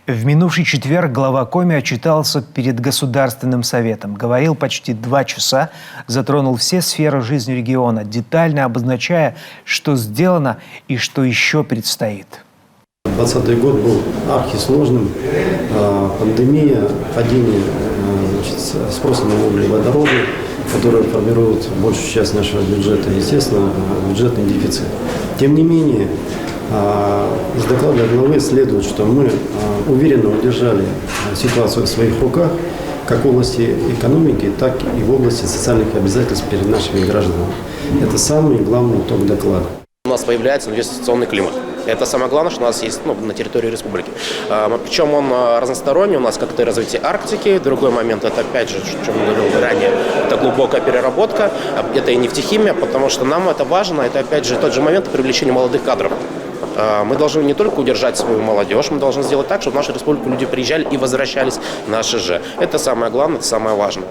В минувший четверг глава Коми отчитался перед Государственным советом. Говорил почти 2 часа, затронул все сферы жизни региона, детально обозначая, что сделано и что еще предстоит. 2020 год был архисложным. Пандемия, падение спроса на углеводороды, которые формируют большую часть нашего бюджета, естественно, бюджетный дефицит. Тем не менее, из доклада главы следует, что мы уверенно удержали ситуацию в своих руках, как в области экономики, так и в области социальных обязательств перед нашими гражданами. Это самый главный итог доклада. У нас появляется инвестиционный климат. Это самое главное, что у нас есть на территории республики. Причем он разносторонний. У нас как-то развитие Арктики. Другой момент, это опять же, о чем я говорил ранее, это глубокая переработка, это и нефтехимия, потому что нам это важно. Это опять же тот же момент привлечения молодых кадров. Мы должны не только удержать свою молодежь, мы должны сделать так, чтобы в нашу республику люди приезжали и возвращались наши же. Это самое главное, это самое важное.